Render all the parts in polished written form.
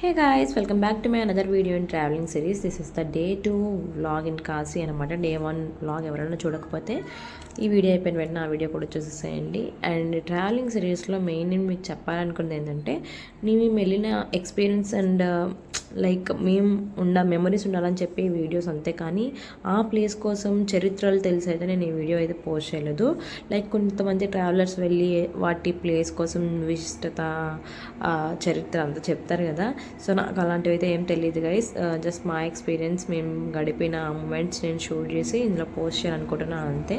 Hey guys, welcome back to my another video in traveling series. This is the day 2 vlog in Kasi అనమాట. Day 1 vlog ఎవరైనా చూడకపోతే ఈ video అయిపోయిన వెంటనే ఆ వీడియో కూడా చూసేసేయండి. అండ్ ట్రావెలింగ్ సిరీస్లో మెయిన్ నేను మీకు చెప్పాలనుకున్నది ఏంటంటే మేము వెళ్ళిన ఎక్స్పీరియన్స్ అండ్ లైక్ మేము మెమరీస్ ఉండాలని చెప్పి వీడియోస్ అంతే, కానీ ఆ ప్లేస్ కోసం చరిత్రలు తెలిసి అయితే నేను ఈ వీడియో అయితే పోస్ట్ చేయలేదు. లైక్ కొంతమంది ట్రావెలర్స్ వెళ్ళి వాటి ప్లేస్ కోసం విశిష్టత చరిత్ర అంతా చెప్తారు కదా. సో నాకు అలాంటివి అయితే ఏం తెలియదు గైస్. జస్ట్ మా ఎక్స్పీరియన్స్, మేము గడిపిన మూమెంట్స్ నేను షూట్ చేసి ఇందులో పోస్ట్ చేయాలనుకుంటున్నాను అంతే.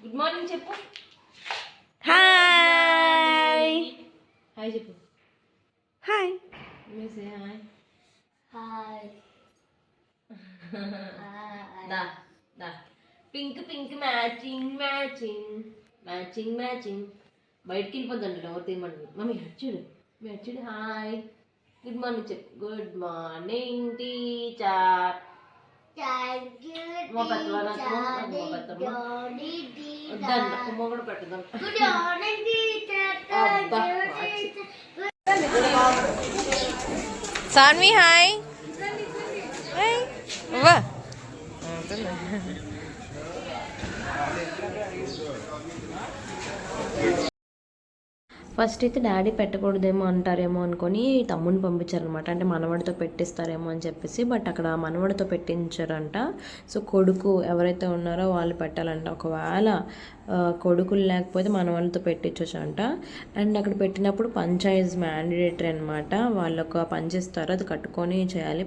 గుడ్ మార్నింగ్ చెప్పు. హాయ్ హాయ్ చెప్పు. Hi hi hi. దా దా pink pink matching matching matching matching. బయటికి వెళ్ళిపోద్దండి ఎవరు తీయమండి. మమ్మీ చూడు, మీ చూడు. హాయ్ గుడ్ మార్నింగ్ చెప్పు. Good morning teacher. కూడా పెట్టుదాం. సాన్వి హాయ్. ఫస్ట్ అయితే డాడీ పెట్టకూడదేమో అంటారేమో అనుకొని తమ్ముడిని పంపించారనమాట. అంటే మనవడితో పెట్టిస్తారేమో అని చెప్పేసి. బట్ అక్కడ మనవడితో పెట్టించారంట. సో కొడుకు ఎవరైతే ఉన్నారో వాళ్ళు పెట్టాలంట. ఒకవేళ కొడుకులు లేకపోతే మనవాళ్ళతో పెట్టించవచ్చు అంట. అండ్ అక్కడ పెట్టినప్పుడు పంచాయజ్ మ్యాండేటరీ అనమాట. వాళ్ళు ఒక పంచిస్తారు, అది కట్టుకొని చేయాలి.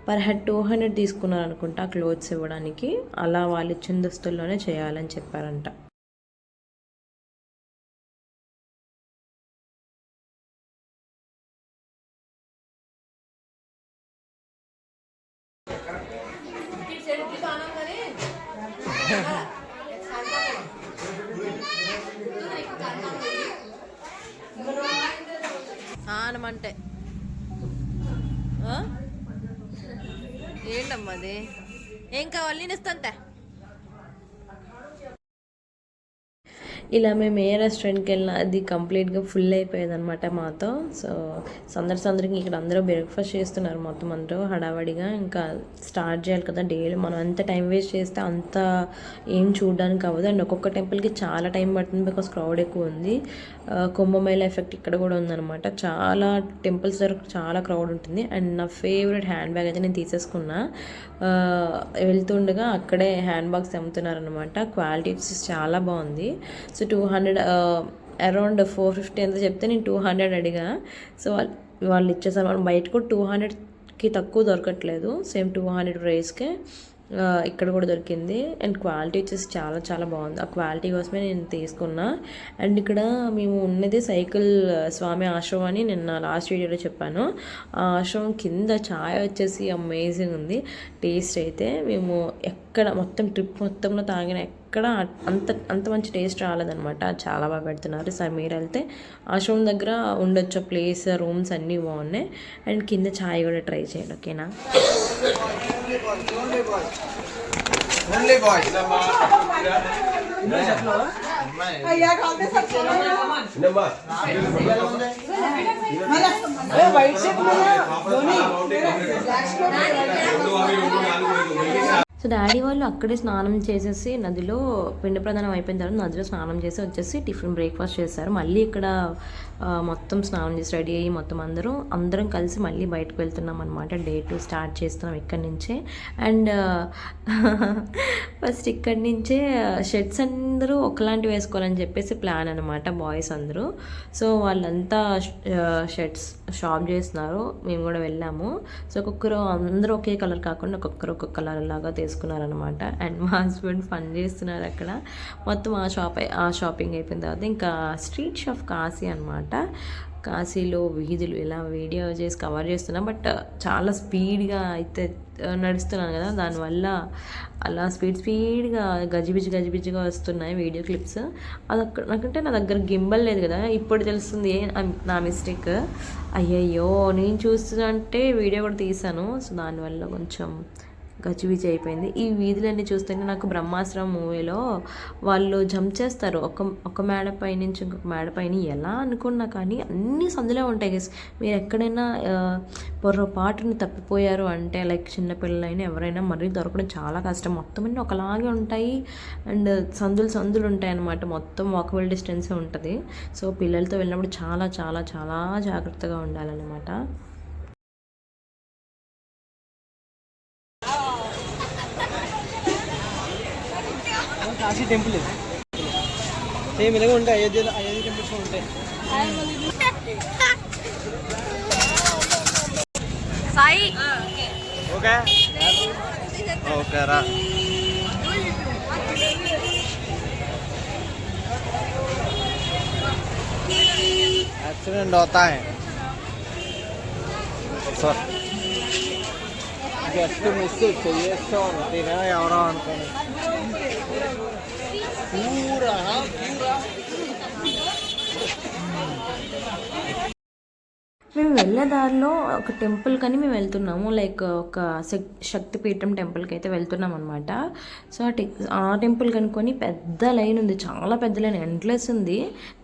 పర్ హెడ్ 200 తీసుకున్నారు అనుకుంటా క్లోత్స్ ఇవ్వడానికి. అలా వాళ్ళు ఇచ్చిన దుస్తుల్లోనే చేయాలని చెప్పారంట. అంటే ఏంటమ్మా అది? ఏం కావాలి? నేను ఇస్తాంటే. ఇలా మేము ఏ రెస్టారెంట్కి వెళ్ళినా అది కంప్లీట్గా ఫుల్ అయిపోయేది అనమాట మాతో. సో సందరికి ఇక్కడ అందరూ బ్రేక్ఫాస్ట్ చేస్తున్నారు మొత్తం అందరూ హడావడిగా. ఇంకా స్టార్ట్ చేయాలి కదా డైలీ. మనం ఎంత టైం వేస్ట్ చేస్తే అంత ఏం చూడడానికి అవ్వదు. అండ్ ఒక్కొక్క టెంపుల్కి చాలా టైం పడుతుంది, బికాస్ క్రౌడ్ ఎక్కువ ఉంది. కుంభమేళ ఎఫెక్ట్ ఇక్కడ కూడా ఉందన్నమాట. చాలా టెంపుల్స్ దగ్గర చాలా క్రౌడ్ ఉంటుంది. అండ్ నా ఫేవరెట్ హ్యాండ్ బ్యాగ్ అయితే నేను తీసేసుకున్నా. వెళ్తుండగా అక్కడే హ్యాండ్ బ్యాగ్స్ అమ్ముతున్నారనమాట. క్వాలిటీ చాలా బాగుంది. సో 200 అరౌండ్ 450 ఎంత చెప్తే నేను 200 అడిగా. సో వాళ్ళు ఇచ్చేసారు. మనం బయట కూడా 200కి తక్కువ దొరకట్లేదు. సేమ్ 200 ప్రైస్కే ఇక్కడ కూడా దొరికింది. అండ్ క్వాలిటీ వచ్చేసి చాలా చాలా బాగుంది. ఆ క్వాలిటీ కోసమే నేను తీసుకున్నా. అండ్ ఇక్కడ మేము ఉన్నది సైకిల్ స్వామి ఆశ్రమం అని నిన్న లాస్ట్ వీడియోలో చెప్పాను. ఆ ఆశ్రమం కింద ఛాయ్ వచ్చేసి అమేజింగ్ ఉంది. టేస్ట్ అయితే మేము ఎక్కడ మొత్తం ట్రిప్ మొత్తంలో తాగిన ఎక్కడ అంత మంచి టేస్ట్ రాలేదనమాట. చాలా బాగా పెడుతున్నారు. సార్ మీరు వెళ్తే ఆశ్రమం దగ్గర ఉండొచ్చు. ప్లేస్, రూమ్స్ అన్నీ బాగున్నాయి. అండ్ కింద ఛాయ్ కూడా ట్రై చేయండి, ఓకేనా? Only boys. సో డాడీ వాళ్ళు అక్కడే స్నానం చేసేసి నదిలో పిండి ప్రదానం అయిపోయిన తర్వాత నదిలో స్నానం చేసి వచ్చేసి టిఫిన్ బ్రేక్ఫాస్ట్ చేశారు. మళ్ళీ ఇక్కడ మొత్తం స్నానం చేసి రెడీ అయ్యి మొత్తం అందరం కలిసి మళ్ళీ బయటకు వెళ్తున్నాం అనమాట. డే 2 స్టార్ట్ చేస్తున్నాం ఇక్కడి నుంచే. అండ్ ఫస్ట్ ఇక్కడి నుంచే షర్ట్స్ అందరూ ఒకలాంటివి వేసుకోవాలని చెప్పేసి ప్లాన్ అనమాట, బాయ్స్ అందరూ. సో వాళ్ళంతా షర్ట్స్ షాప్ చేస్తున్నారు. మేము కూడా వెళ్ళాము. సో ఒక్కొక్కరు అందరూ ఒకే కలర్ కాకుండా ఒక్కొక్కరు ఒక్కొక్క కలర్ లాగా తీసుకున్నారనమాట. అండ్ మా హస్బెండ్ ఫన్ చేస్తున్నారు అక్కడ. మొత్తం ఆ షాపింగ్ అయిపోయిన తర్వాత ఇంకా స్ట్రీట్ షాప్ కాశీ అనమాట. కాశీలో వీధులు ఇలా వీడియో చేసి కవర్ చేస్తున్నా. బట్ చాలా స్పీడ్గా అయితే నడుస్తున్నాను కదా, దానివల్ల అలా స్పీడ్గా గజిబిజిగా వస్తున్నాయి వీడియో క్లిప్స్. అది నాకంటే నా దగ్గర గింబల్ లేదు కదా, ఇప్పుడు తెలుస్తుంది నా మిస్టేక్. అయ్యయ్యో, నేను చూస్తుంటే వీడియో కూడా తీసాను. సో దానివల్ల కొంచెం గజిబిజి అయిపోయింది. ఈ వీధులన్నీ చూస్తుంటే నాకు బ్రహ్మాస్త్రం మూవీలో వాళ్ళు జంప్ చేస్తారు ఒక మేడ పై నుంచి ఇంకొక మేడ పైన, ఎలా అనుకున్నా కానీ అన్నీ సందులో ఉంటాయి గైస్. మీరు ఎక్కడైనా పొరపాటుని తప్పిపోయారు అంటే లైక్ చిన్నపిల్లలైనా ఎవరైనా మరీ దొరకడం చాలా కష్టం. మొత్తం అన్నీ ఒకలాగే ఉంటాయి అండ్ సందులు ఉంటాయి అన్నమాట. మొత్తం వాకబుల్ డిస్టెన్సే ఉంటుంది. సో పిల్లలతో వెళ్ళినప్పుడు చాలా చాలా చాలా జాగ్రత్తగా ఉండాలన్నమాట. కాశీ టెంపుల్ సేమ్ ఇలాగే ఉంటాయి, అయోధ్య టెంపుల్స్ ఉంటాయి. సాయి ఓకే ఓకే రా. एक्सीडेंट होता है సార్. జస్ట్ మిస్ చేస్తూ ఉంటేనే ఎవరో అనుకోండి. మేము వెళ్ళే దారిలో ఒక టెంపుల్ కానీ మేము వెళ్తున్నాము, లైక్ ఒక శక్తిపీఠం టెంపుల్కి అయితే వెళ్తున్నాం అనమాట. సో ఆ టెంపుల్ కనుక్కొని పెద్ద లైన్ ఉంది, చాలా పెద్ద లైన్, ఎండ్లెస్ ఉంది.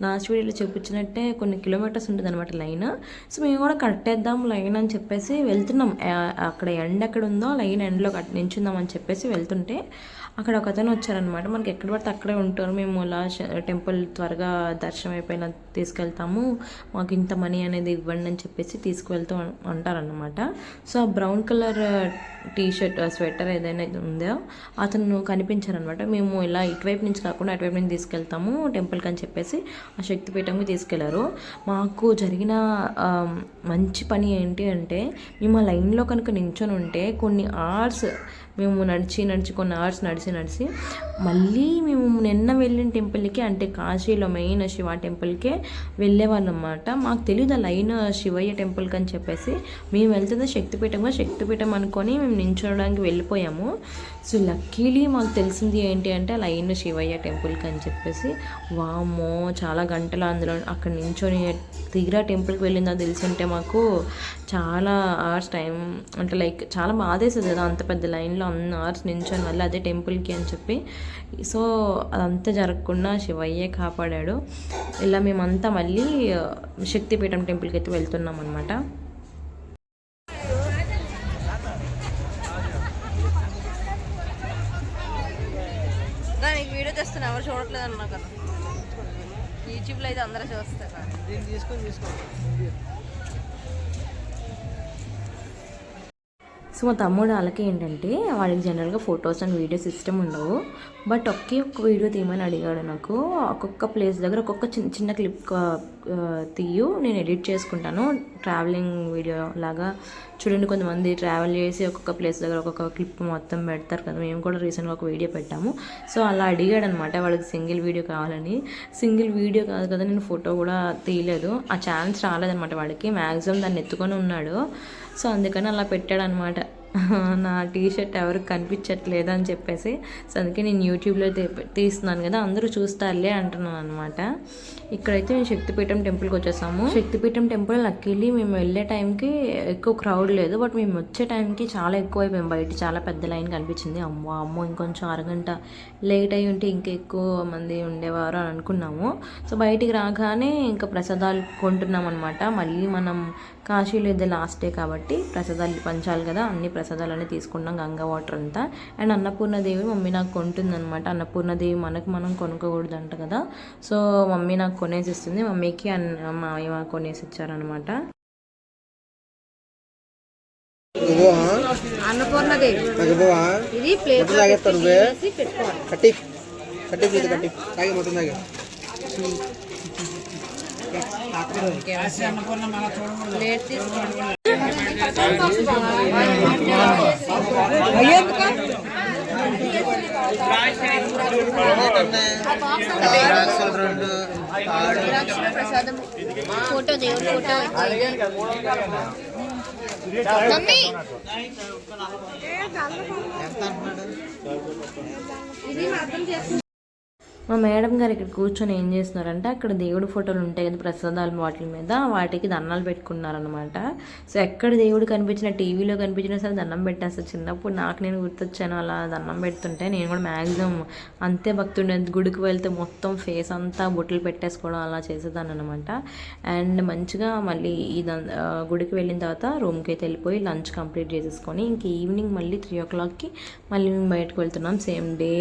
లాస్ట్ వీడియోలో చూపించినట్టే కొన్ని కిలోమీటర్స్ ఉంటుంది అనమాట లైన్. సో మేము కూడా కట్టేద్దాం లైన్ అని చెప్పేసి వెళ్తున్నాం. అక్కడ ఎండ్ ఎక్కడ ఉందో లైన్ ఎండ్లో నించుందాం అని చెప్పేసి వెళ్తుంటే అక్కడ ఒక అతను వచ్చారనమాట. మనకి ఎక్కడ పడితే అక్కడే ఉంటారు, మేము అలా టెంపుల్ త్వరగా దర్శనం అయిపోయినా తీసుకెళ్తాము, మాకు ఇంత మనీ అనేది ఇవ్వండి అని చెప్పేసి తీసుకువెళ్తూ అంటారనమాట. సో ఆ బ్రౌన్ కలర్ టీషర్ట్ స్వెటర్ ఏదైనా ఉందో అతను కనిపించారనమాట. మేము ఇలా ఇటువైపు నుంచి కాకుండా అటువైపు నుంచి తీసుకెళ్తాము టెంపుల్కి అని చెప్పేసి ఆ శక్తిపీఠంకి తీసుకెళ్లారు. మాకు జరిగిన మంచి పని ఏంటి అంటే, మేము ఆ లైన్లో కనుక నించొని ఉంటే కొన్ని అవర్స్ మేము నడిచి కొన్ని అవర్స్ నడిచి మళ్ళీ మేము నిన్న వెళ్ళిన టెంపుల్కి, అంటే కాశీలో మెయిన్ శివ టెంపుల్కే వెళ్ళేవాళ్ళం అన్నమాట. మాకు తెలియదు ఆ లైన్ శివయ్య టెంపుల్కి అని చెప్పేసి. మేము వెళ్తుంది శక్తిపీఠం అనుకొని మేము నించోడానికి వెళ్ళిపోయాము. సో లక్కీలీ మాకు తెలిసింది ఏంటి అంటే లైన్ శివయ్య టెంపుల్కి అని చెప్పేసి. వామ్మో చాలా గంటలు అందులో అక్కడ నించొని తీరా టెంపుల్కి వెళ్ళిందో తెలిసింటే మాకు చాలా అవర్స్ టైం, అంటే లైక్ చాలా బాధేస్తుంది కదా అంత పెద్ద లైన్లో అన్ని అవర్స్ నించొని మళ్ళీ అదే టెంపుల్కి అని చెప్పి. సో అదంతా జరగకుండా శివయ్యే కాపాడాడు. ఇలా మేమంతా మళ్ళీ శక్తిపీఠం టెంపుల్కి అయితే వెళ్తున్నాం అనమాట. వీడియో తెస్తున్నా, ఎవరు చూడట్లేదు అన్నా కదా, యూట్యూబ్లో అయితే అందరూ చూస్తారు. సో మా తమ్ముడు వాళ్ళకి ఏంటంటే వాడికి జనరల్గా ఫొటోస్ అండ్ వీడియోస్ ఇష్టం ఉండవు, బట్ ఒక్క వీడియో తీయమని అడిగాడు నాకు. ఒక్కొక్క ప్లేస్ దగ్గర ఒక్కొక్క చిన్న క్లిప్ తీయు, నేను ఎడిట్ చేసుకుంటాను ట్రావెలింగ్ వీడియో లాగా. చూడండి కొంతమంది ట్రావెల్ చేసి ఒక్కొక్క ప్లేస్ దగ్గర ఒక్కొక్క క్లిప్ మొత్తం పెడతారు కదా, మేము కూడా రీసెంట్గా ఒక వీడియో పెట్టాము. సో అలా అడిగాడు అనమాట వాడికి సింగిల్ వీడియో కావాలని. సింగిల్ వీడియో కాదు కదా, నేను ఫోటో కూడా తీయలేదు, ఆ ఛాన్స్ రాలేదనమాట వాడికి. మ్యాక్సిమం దాన్ని ఎత్తుకొని ఉన్నాడు. సో అందుకని అలా పెట్టాడనమాట. నా టీషర్ట్ ఎవరికి కనిపించట్లేదు అని చెప్పేసి. సో అందుకే నేను యూట్యూబ్లో తీస్తున్నాను కదా, అందరూ చూస్తారులే అంటున్నాను అనమాట. ఇక్కడైతే మేము శక్తిపీఠం టెంపుల్కి వచ్చేసాము. శక్తిపీఠం టెంపుల్ లక్కీలీ మేము వెళ్ళే టైంకి ఎక్కువ క్రౌడ్ లేదు, బట్ మేము వచ్చే టైంకి చాలా ఎక్కువ అయిపోయాం. బయట చాలా పెద్ద లైన్ కనిపించింది. అమ్మో ఇంకొంచెం అరగంట లేట్ అయ్యి ఉంటే ఇంకా ఎక్కువ మంది ఉండేవారు అని అనుకున్నాము. సో బయటికి రాగానే ఇంకా ప్రసాదాలు కొంటున్నాం అనమాట. మళ్ళీ మనం కాశీలో ఇదే లాస్ట్ డే కాబట్టి ప్రసాదాలు పంచాలి కదా, అన్ని ప్రసాదాలన్నీ తీసుకున్నాం, గంగా వాటర్ అంతా. అండ్ అన్నపూర్ణదేవి మమ్మీ నాకు కొంటుందన్నమాట. అన్నపూర్ణదేవి మనం కొనుక్కోకూడదు అంట కదా, సో మమ్మీ నాకు కొనేసి ఇస్తుంది. మమ్మీకి మామయ్య కొనేసి ఇచ్చారనమాట. అన్నపూర్ణదేవి ఇది ప్లేట్ ప్రసాదం ఫోటో దేవుడి ఫోటో మమ్మీ ఇది అర్థం చేస్తుంది. మా మేడం గారు ఇక్కడ కూర్చొని ఏం చేస్తున్నారంటే అక్కడ దేవుడి ఫోటోలు ఉంటాయి కదా ప్రసాదాల వాటి మీద, వాటికి దండాలు పెట్టుకున్నారనమాట. సో ఎక్కడ దేవుడు కనిపించిన, టీవీలో కనిపించినా సరే దండం పెట్టేస్తారు. చిన్నప్పుడు నాకు నేను గుర్తొచ్చాను అలా దండం పెడుతుంటే. నేను కూడా మ్యాక్సిమం అంతే భక్తుండే, గుడికి వెళ్తే మొత్తం ఫేస్ అంతా బొట్లు పెట్టేసుకోవడం అలా చేసేదాన్ని అనమాట. అండ్ మంచిగా మళ్ళీ గుడికి వెళ్ళిన తర్వాత రూమ్కి అయితే వెళ్ళిపోయి లంచ్ కంప్లీట్ చేసేసుకొని ఇంక ఈవినింగ్ మళ్ళీ 3 o'clockకి మళ్ళీ మేము బయటకు వెళ్తున్నాం. సేమ్ డే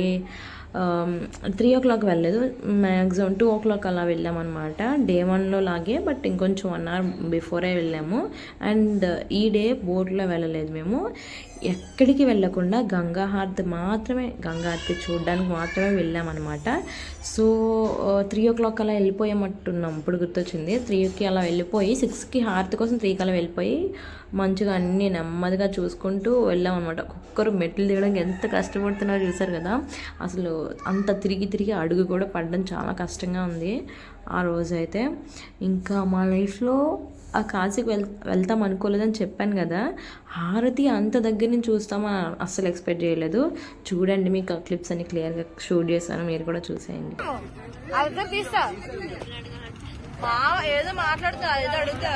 3 o'clock వెళ్ళలేదు, మ్యాక్సిమం 2 o'clock అలా వెళ్ళామన్నమాట. డే 1లో లాగే, బట్ ఇంకొంచెం 1 hour బిఫోరే వెళ్ళాము. అండ్ ఈ డే బోట్లో వెళ్ళలేదు మేము, ఎక్కడికి వెళ్ళకుండా గంగా హారతి చూడడానికి మాత్రమే వెళ్ళామన్నమాట. సో 3 o'clock అలా వెళ్ళిపోయామట్టున్నాం, ఇప్పుడు గుర్తొచ్చింది. 3కి అలా వెళ్ళిపోయి 6కి హారతి కోసం 3కి అలా వెళ్ళిపోయి మంచిగా అన్నీ నెమ్మదిగా చూసుకుంటూ వెళ్ళామన్నమాట. ఒక్కొక్కరు మెట్లు దిగడానికి ఎంత కష్టపడుతున్నారో చూసారు కదా. అసలు అంత తిరిగి అడుగు కూడా పడడం చాలా కష్టంగా ఉంది ఆ రోజైతే. ఇంకా మా లైఫ్లో ఆ కాశీకి వెళ్తాం అనుకోలేదని చెప్పాను కదా, హారతి అంత దగ్గర నుంచి చూస్తామని అస్సలు ఎక్స్పెక్ట్ చేయలేదు. చూడండి, మీకు ఆ క్లిప్స్ అన్ని క్లియర్గా షూట్ చేశాను, మీరు కూడా చూసేయండి. ఏదో మాట్లాడుతా ఏదో అడిగితే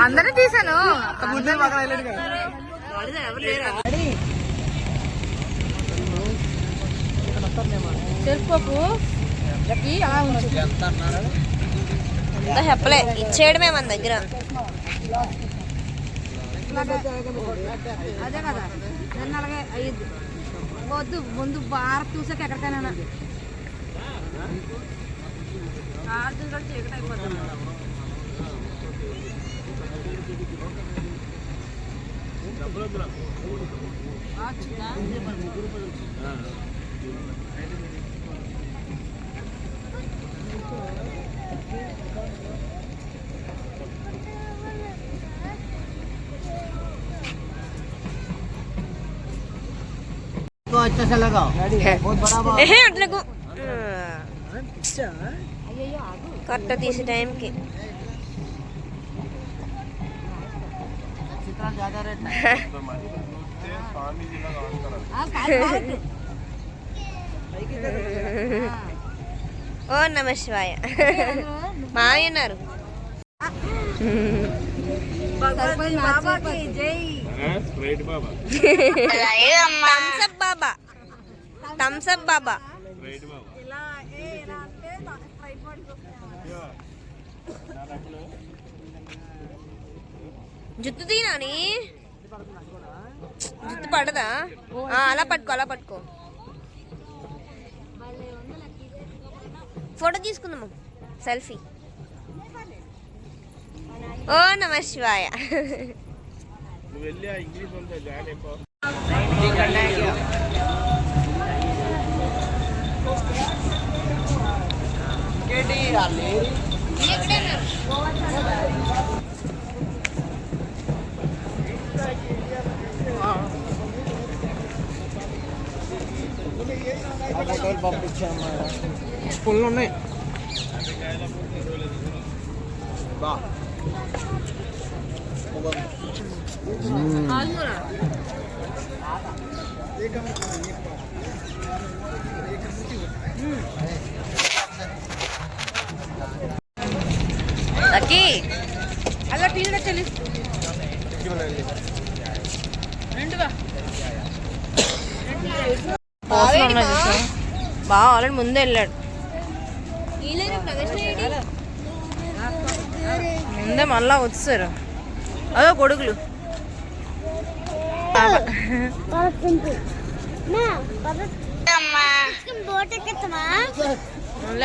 అందరూ తీసాను. చెరుపు అంతా చెప్పలే, ఇచ్చేయడమే మన దగ్గర. అదే కదా, అలాగే అయ్యిద్ది. వద్దు, ముందు బాగా చూసాక ఎక్కడికైనా చీకటి అయిపోతుంది. अच्छा सा लगा बहुत बड़ा అట్లకు కరెక్ట్ తీసే టైంకి ज्यादा रेट ఓ నమ శివాయ. మావి ఉన్నారు. థమ్సప్ బాబా జుత్తు తీనాని, జుత్తు పడదా? అలా పట్టుకో. ఫోటో తీసుకుందాము, సెల్ఫీ. ఓ నమ శివాయ. ఫుల్ ఉన్నాయి. బా అక్కి అలా టీవీ చెల్లి బాగా ఆల్రెడీ ముందే వెళ్ళాడు. ముందే మళ్ళా వచ్చారు. అదో గొడుగులు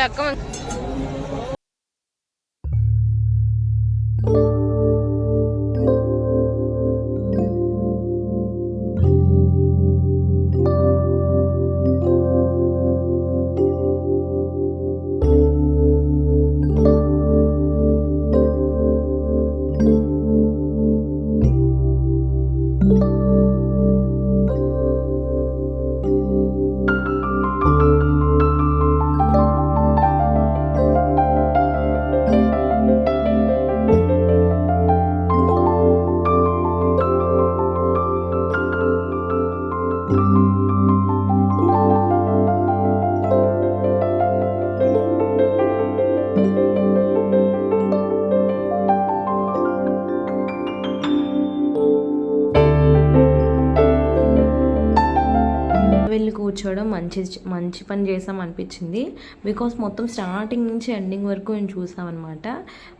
అక్క. వెళ్ళి కూర్చోవడం మంచి పని చేసాం అనిపించింది. బికాస్ మొత్తం స్టార్టింగ్ నుంచి ఎండింగ్ వరకు నేను చూసామన్నమాట.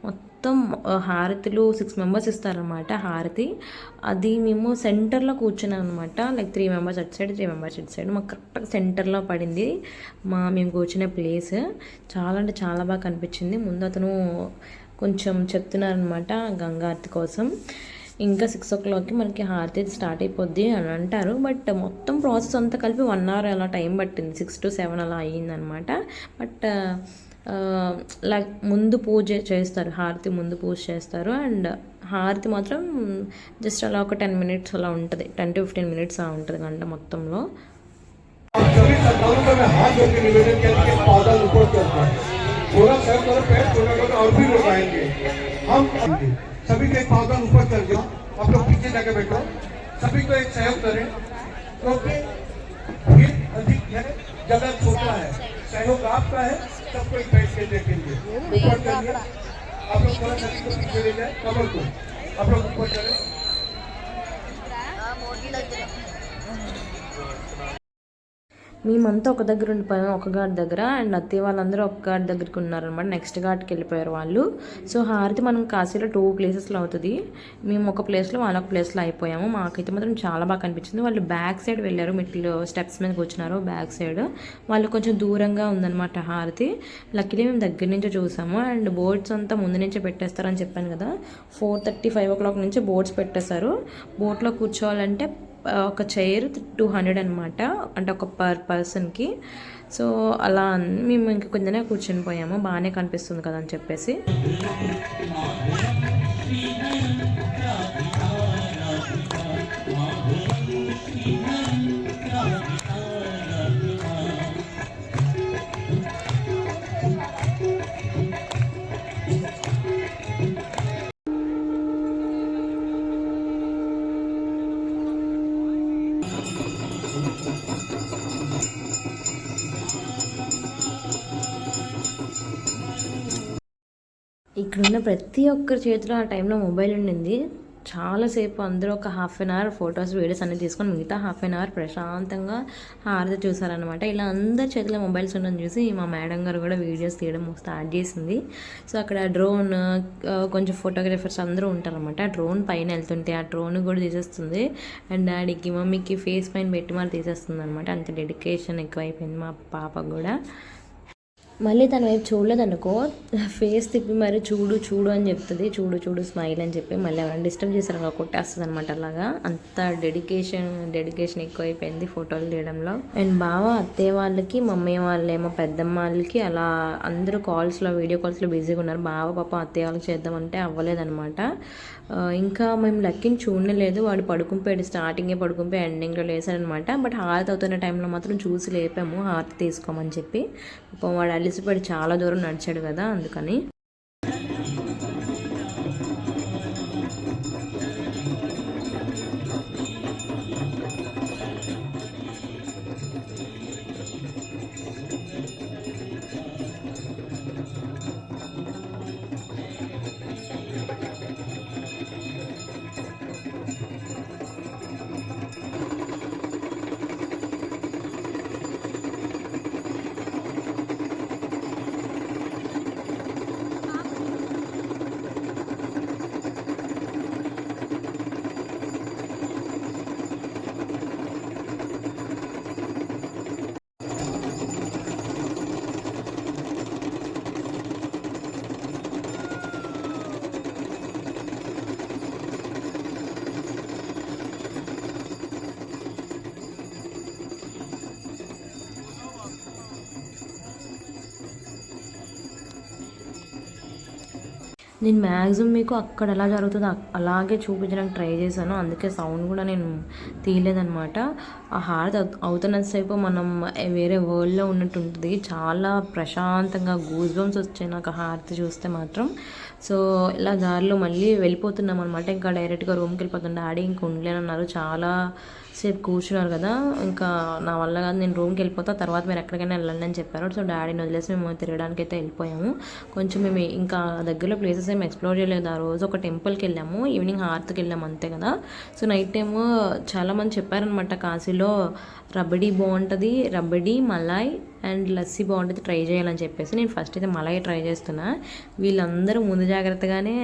మొత్తం హారతులు 6 మెంబర్స్ ఇస్తారనమాట హారతి. అది మేము సెంటర్లో కూర్చున్నాం అనమాట. లైక్ 3 మెంబర్స్ అటు సైడ్ 3 మెంబర్స్ ఇటు సైడ్. మాకు కరెక్ట్గా సెంటర్లో పడింది మేము కూర్చునే ప్లేస్. చాలా అంటే చాలా బాగా కనిపించింది. ముందు అతను కొంచెం చెప్తున్నారనమాట గంగారతి కోసం. ఇంకా 6 o'clockకి మనకి హారతి స్టార్ట్ అయిపోద్ది అని అంటారు. బట్ మొత్తం ప్రాసెస్ అంతా కలిపి 1 hour అలా టైం పట్టింది. 6 to 7 అలా అయ్యిందనమాట. బట్ లైక్ ముందు పూజ చేస్తారు, హారతి ముందు పూజ చేస్తారు. అండ్ హారతి మాత్రం జస్ట్ అలా ఒక 10 minutes అలా ఉంటుంది, 10 to 15 minutes అలా ఉంటుంది గంట మొత్తంలో. सभी के पावदान ऊपर कर जाओ, आप लोग पीछे जाके बैठो, सभी को एक सहयोग करें क्योंकि भीड़ अधिक है, जगह छोटा है, सहयोग आपका है, सब कोई बैठ के देखेंगे। ऊपर करिए, आप लोग थोड़ा सभी को पीछे ले जाए, कमर को आप लोग ऊपर चले। మేమంతా ఒక దగ్గర ఉండిపోయాము, ఒక ఘాట్ దగ్గర. అండ్ అత్తయ్య వాళ్ళందరూ ఒక ఘాట్ దగ్గరికి ఉన్నారనమాట. నెక్స్ట్ ఘాట్కి వెళ్ళిపోయారు వాళ్ళు. సో హారతి మనం కాశీలో 2 places అవుతుంది. మేము ఒక ప్లేస్లో వాళ్ళ ఒక ప్లేస్లో అయిపోయాము. మాకైతే మాత్రం చాలా బాగా కనిపించింది. వాళ్ళు బ్యాక్ సైడ్ వెళ్ళారు, మెట్లు స్టెప్స్ మీద కూర్చున్నారు బ్యాక్ సైడ్. వాళ్ళు కొంచెం దూరంగా ఉందన్నమాట హారతి. లక్కీలీ మేము దగ్గర నుంచే చూసాము. అండ్ బోర్డ్స్ అంతా ముందు నుంచే పెట్టేస్తారని చెప్పాను కదా. 4:30, 5 o'clock నుంచి బోర్డ్స్ పెట్టేశారు. బోట్లో కూర్చోవాలంటే ఒక చైర్ 200 అనమాట, అంటే ఒక పర్ పర్సన్కి. సో అలా మేము ఇంక కొంచెమే కూర్చొని పోయాము, బాగానే కనిపిస్తుంది కదా అని చెప్పేసి. ఇక్కడున్న ప్రతి ఒక్కరి చేతిలో ఆ టైంలో మొబైల్ ఉండింది. చాలాసేపు అందరూ ఒక 1/2 hour ఫొటోస్ వీడియోస్ అన్నీ తీసుకొని మిగతా 1/2 hour ప్రశాంతంగా హారతి చూసారనమాట. ఇలా అందరి చేతిలో మొబైల్స్ ఉండడం చూసి మా మేడం గారు కూడా వీడియోస్ తీయడం స్టార్ట్ చేసింది. సో అక్కడ డ్రోన్ కొంచెం ఫోటోగ్రాఫర్స్ అందరూ ఉంటారనమాట. డ్రోన్ పైన వెళ్తుంటే ఆ డ్రోన్ కూడా తీసేస్తుంది. అండ్ డాడీకి మమ్మీకి ఫేస్ పైన పెట్టి మరి తీసేస్తుంది అనమాట. అంత డెడికేషన్ ఎక్కువైపోయింది మా పాపకు కూడా. మళ్ళీ తన వైపు చూడలేదనుకో, ఫేస్ తిప్పి మరి చూడు అని చెప్తుంది. చూడు స్మైల్ అని చెప్పి మళ్ళీ ఎవరైనా డిస్టర్బ్ చేశారు కొట్టేస్తుంది అనమాట. అలాగా అంత డెడికేషన్ ఎక్కువైపోయింది ఫోటోలు తీయడంలో. అండ్ బావ అత్తయ్య వాళ్ళకి, మమ్మీ వాళ్ళేమో పెద్దమ్మ వాళ్ళకి అలా అందరూ వీడియో కాల్స్లో బిజీగా ఉన్నారు. బావ పాప అత్తయ్య వాళ్ళకి చేద్దామంటే అవ్వలేదన్నమాట. ఇంకా మేము లక్కీని చూడలేదు. వాడు పడుకుంపోయాడు, స్టార్టింగే పడుకుంపోయి ఎండింగ్లో లేసాడనమాట. బట్ హారతి అవుతున్న టైంలో మాత్రం చూసి లేపాము హారతి తీసుకోమని చెప్పి. వాడు అలిసిపడి చాలా దూరం నడిచాడు కదా, అందుకని. నేను మ్యాక్సిమం మీకు అక్కడ ఎలా జరుగుతుందో అలాగే చూపించడానికి ట్రై చేశాను. అందుకే సౌండ్ కూడా నేను తీయలేదనమాట. ఆ హారతి అవుతున్నంతసేపు మనం వేరే వరల్డ్లో ఉన్నట్టు ఉంటుంది. చాలా ప్రశాంతంగా గూస్ బంప్స్ వచ్చాయి నాకు హారతి చూస్తే మాత్రం. సో ఇలా దారిలో మళ్ళీ వెళ్ళిపోతున్నాం అనమాట. ఇంకా డైరెక్ట్గా రూమ్కి వెళ్ళిపోతాం. డాడీ ఇంక ఉండలేనన్నారు, చాలా సేపు కూర్చున్నారు కదా, ఇంకా నా వల్ల కాదు, నేను రూమ్కి వెళ్ళిపోతా, తర్వాత మీరు ఎక్కడికైనా వెళ్ళండి అని చెప్పారు. సో డాడీని వదిలేసి మేము తిరగడానికి అయితే వెళ్ళిపోయాము. కొంచెం మేము ఇంకా దగ్గరలో ప్లేసెస్ ఏమి ఎక్స్ప్లోర్ చేయలేదు. ఆ రోజు ఒక టెంపుల్కి వెళ్ళాము, ఈవినింగ్ హారతికి వెళ్ళాము అంతే కదా. సో నైట్ టైము చాలామంది చెప్పారనమాట కాశీలో రబడీ బాగుంటుంది, రబడీ మలాయ్ అండ్ లస్సీ బాగుంటుంది, ట్రై చేయాలని చెప్పేసి. నేను ఫస్ట్ అయితే మలాయ్ ట్రై చేస్తున్నా. వీళ్ళందరూ ముందు జాగ్రత్తగానే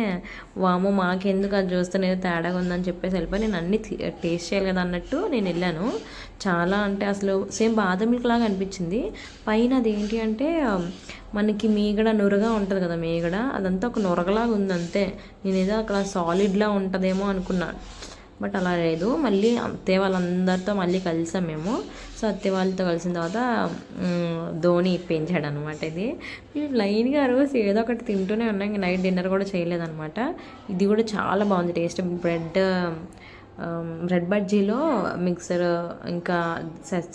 వామో మాకెందుకు అది చూస్తే తేడాగా ఉందని చెప్పేసి వెళ్ళిపోయి, నేను అన్నీ టేస్ట్ చేయాలి కదా అన్నట్టు నేను వెళ్ళాను. చాలా అంటే అసలు సేమ్ బాదం మిల్క్ లాగా అనిపించింది. పైన అది ఏంటి అంటే మనకి మీగడ నురగా ఉంటుంది కదా, మీగడ అదంతా ఒక నురగలాగా ఉంది అంతే. నేను ఏదో అక్కడ సాలిడ్లా ఉంటుందేమో అనుకున్నాను, బట్ అలా లేదు. మళ్ళీ అత్తయ్య వాళ్ళందరితో మళ్ళీ కలిసాం మేము. సో అత్తయ్య వాళ్ళతో కలిసిన తర్వాత ధోని ఇప్పించాడు అనమాట. ఇది మేము లైన్గా రోజు ఏదో ఒకటి తింటూనే ఉన్నాం. ఇంక నైట్ డిన్నర్ కూడా చేయలేదన్నమాట. ఇది కూడా చాలా బాగుంది టేస్ట్. బ్రెడ్ బజ్జీలో మిక్సర్ ఇంకా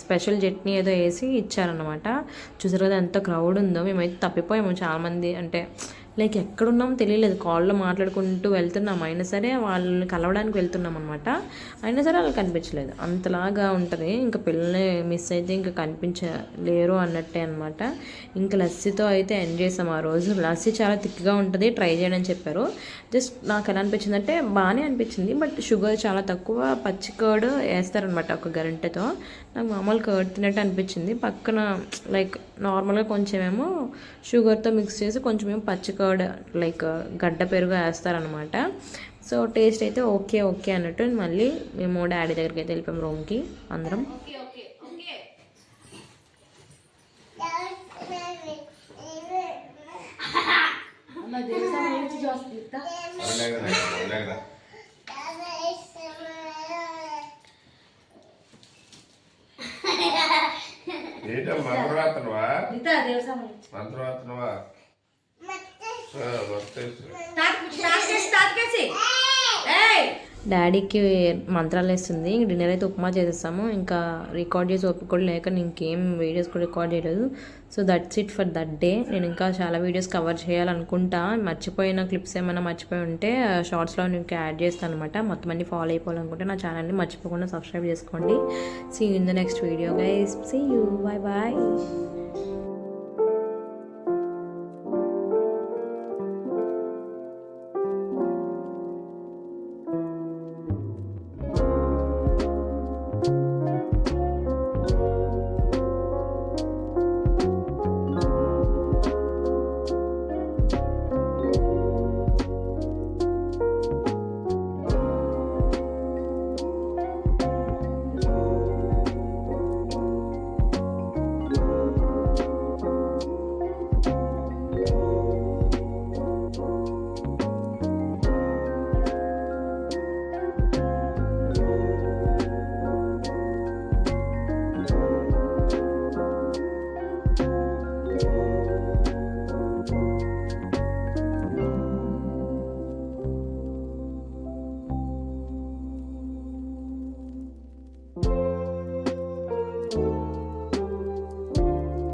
స్పెషల్ చట్నీ ఏదో వేసి ఇచ్చారనమాట. చూసారు కదా ఎంత క్రౌడ్ ఉందో. మేమైతే తప్పిపోయాము చాలామంది, అంటే లైక్ ఎక్కడున్నామో తెలియలేదు. కాల్లో మాట్లాడుకుంటూ వెళ్తున్నాం, అయినా సరే వాళ్ళని కలవడానికి వెళ్తున్నాం అనమాట. అయినా సరే వాళ్ళకి కనిపించలేదు, అంతలాగా ఉంటుంది. ఇంకా పిల్లల్ని మిస్ అయితే ఇంకా కనిపించలేరు అన్నట్టే అనమాట. ఇంకా లస్సీతో అయితే ఎంజాయ్ చేసాం ఆ రోజు. లస్సీ చాలా థిక్గా ఉంటుంది, ట్రై చేయడం చెప్పారు. జస్ట్ నాకు ఎలా అనిపించింది అంటే బాగానే అనిపించింది, బట్ షుగర్ చాలా తక్కువ, పచ్చి కర్డ్ వేస్తారనమాట ఒక గరిటెతో. నాకు మామూలు కర్డ్ తిన్నట్టు అనిపించింది. పక్కన లైక్ నార్మల్గా కొంచెమేమో షుగర్తో మిక్స్ చేసి కొంచెమేమో పచ్చి కర్డ్ లైక్ గడ్డ పెరుగు వేస్తారనమాట. సో టేస్ట్ అయితే ఓకే ఓకే అన్నట్టు మళ్ళీ మేము డాడీ దగ్గరికి అయితే వెళ్ళిపోయాం రూమ్కి అందరం. డాడీకి మంత్రాలు వేస్తుంది. డిన్నర్ అయితే ఉప్మా చేసేస్తాము. ఇంకా రికార్డ్ చేసి ఓపిక కూడా లేక ఇంకేం వీడియోస్ కూడా రికార్డ్ చేయలేదు. So that's it for that day. నేను ఇంకా చాలా వీడియోస్ కవర్ చేయాలనుకుంటా. మర్చిపోయిన క్లిప్స్ ఏమైనా మర్చిపోయి ఉంటే షార్ట్స్లో నేను యాడ్ చేస్తాను అనమాట. మొత్తం అన్ని ఫాలో అయిపోవాలనుకుంటే నా ఛానల్ని మర్చిపోకుండా సబ్స్క్రైబ్ చేసుకోండి. See you in the next video guys. See you, bye bye.